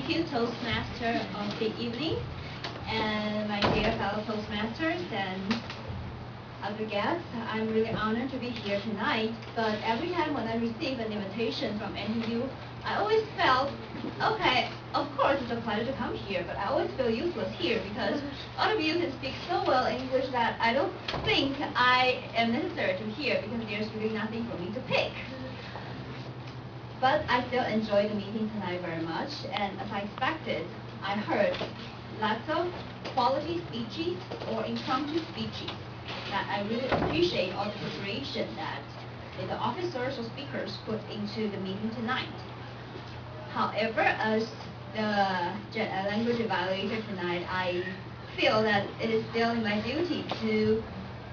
Thank you, Toastmaster of the evening, and my dear fellow Toastmasters and other guests. I'm really honored to be here tonight, but every time when I receive an invitation from NTU, I always felt, okay, of course it's a pleasure to come here, but I always feel useless here because all of you can speak so well English that I don't think I am necessary to hear because there's really nothing for me to pick. But I still enjoyed the meeting tonight very much, and as I expected, I heard lots of quality speeches or impromptu speeches that I really appreciate all the preparation that the officers or speakers put into the meeting tonight. However, as the language evaluator tonight, I feel that it is still in my duty to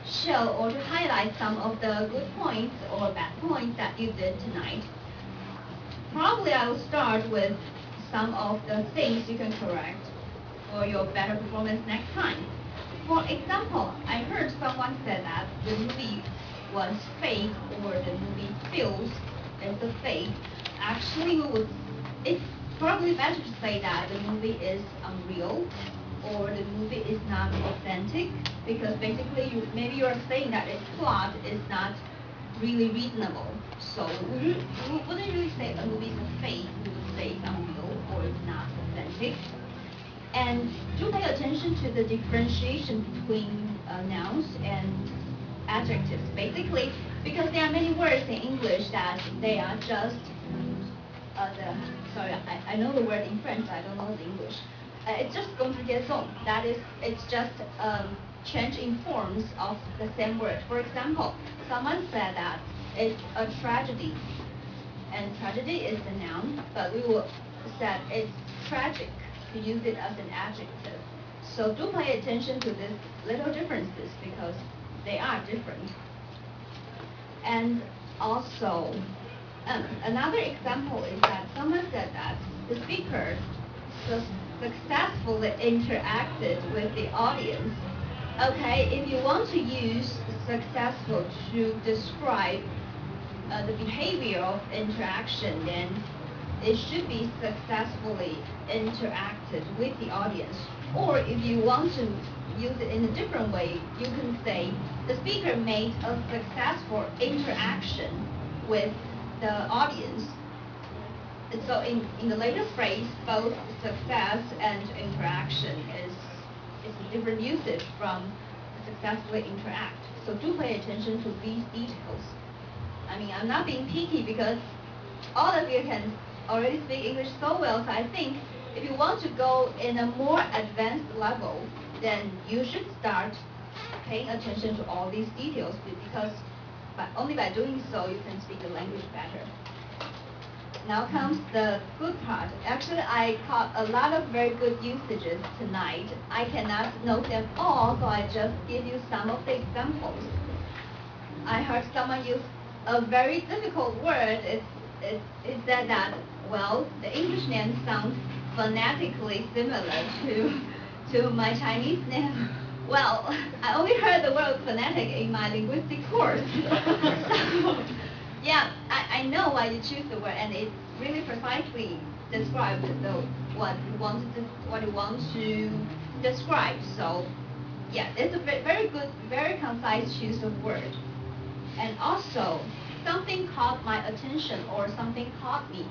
show or to highlight some of the good points or bad points that you did tonight. Probably I will start with some of the things you can correct for your better performance next time. For example, I heard someone say that the movie was fake or the movie feels it's a fake. Actually, it's probably better to say that the movie is unreal or the movie is not authentic because basically maybe you're saying that its plot is not really reasonable. So we wouldn't really say a movie is a fake, we would say it's unreal or it's not authentic. And do pay attention to the differentiation between nouns and adjectives. Basically, because there are many words in English that they are just I know the word in French, I don't know the English. It's just conjugaison. That is, it's just change in forms of the same word. For example, someone said that it's a tragedy, and tragedy is the noun, but we will say it's tragic to use it as an adjective. So do pay attention to these little differences because they are different. And also, another example is that someone said that the speaker successfully interacted with the audience. Okay, if you want to use successful to describe the behavior of interaction, then it should be successfully interacted with the audience. Or if you want to use it in a different way, you can say the speaker made a successful interaction with the audience. And so in the later phrase, both success and interaction is a different usage from successfully interact. So do pay attention to these details. I mean, I'm not being picky because all of you can already speak English so well, so I think if you want to go in a more advanced level, then you should start paying attention to all these details because only by doing so you can speak the language better. Now comes the good part. Actually, I caught a lot of very good usages tonight. I cannot note them all, so I just give you some of the examples. I heard someone use a very difficult word. It said that, well, the English name sounds phonetically similar to my Chinese name. Well, I only heard the word phonetic in my linguistics course. So, yeah, I know why you choose the word, and it really precisely describes what you want to describe. So, yeah, it's a very good, very concise choice of word. And also, something caught my attention or something caught me.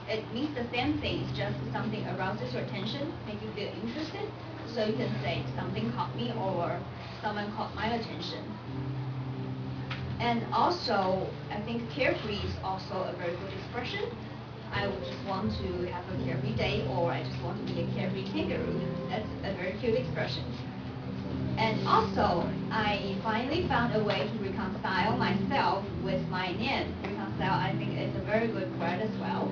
It means the same thing. It's just something arouses your attention, make you feel interested. So you can say something caught me or someone caught my attention. And also, I think carefree is also a very good expression. I would just want to have a carefree day, or I just want to be a carefree kangaroo. That's a very cute expression. And also, I finally found a way to reconcile myself with my name. Reconcile, I think, is a very good word as well.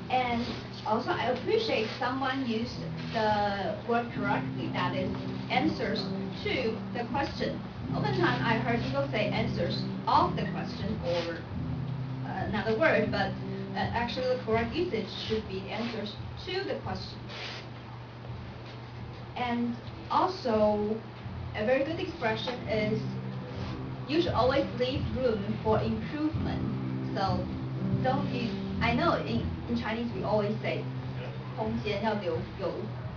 And also, I appreciate someone used the word correctly, that is, answers to the question. Oftentimes, I heard people say answers of the question or another word, but actually the correct usage should be answers to the question. And also, a very good expression is you should always leave room for improvement. So don't I know in Chinese we always say 空间，要有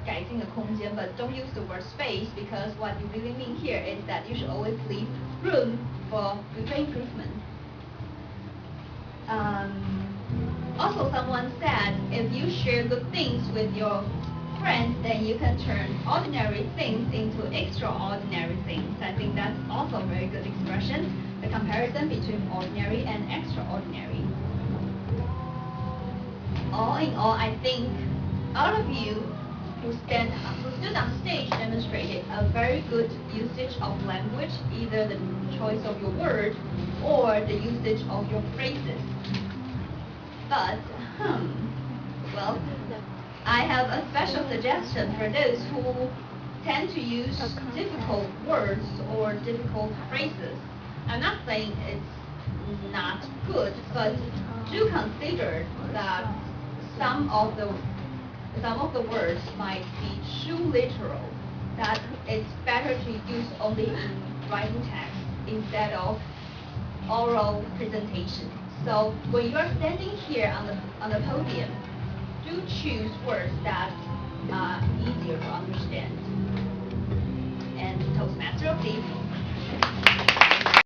改进的空间 but don't use the word space because what you really mean here is that you should always leave room for future improvement. Also, someone said if you share good things with your friends, then you can turn ordinary things into extraordinary things. I think that's also a very good expression, the comparison between ordinary and extraordinary. All in all, I think all of you who stood on stage demonstrated a very good usage of language, either the choice of your word or the usage of your phrases. But, well, I have a special suggestion for those who tend to use difficult words or difficult phrases. I'm not saying it's not good, but do consider that some of the words might be too literal, that it's better to use only in writing text instead of oral presentation. So when you are standing here on the podium, do choose words that